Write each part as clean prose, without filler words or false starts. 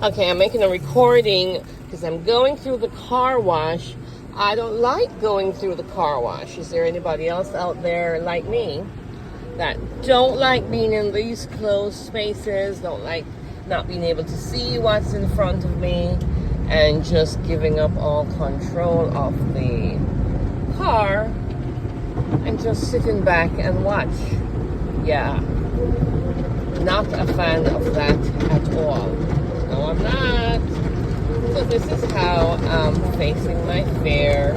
Okay, I'm making a recording because I'm going through the car wash. I don't like going through the car wash. Is there anybody else out there like me that don't like being in these closed spaces, don't like not being able to see what's in front of me, and just giving up all control of the car and just sitting back and watch? Yeah, not a fan of that at all. No, I'm not. So this is how I'm facing my fare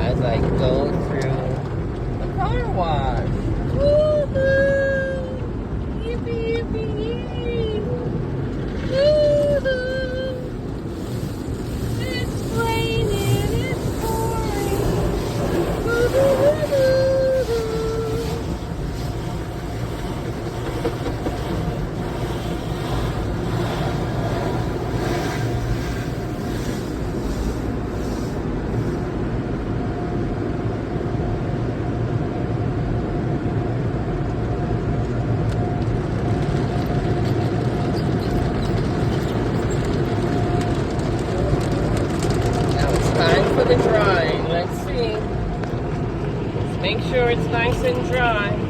as I go through the car wash. Woohoo! Yippee, yippee, yay! Woohoo! It's raining, it's pouring. Woohoo! Time for the drying. Let's see. Let's make sure it's nice and dry.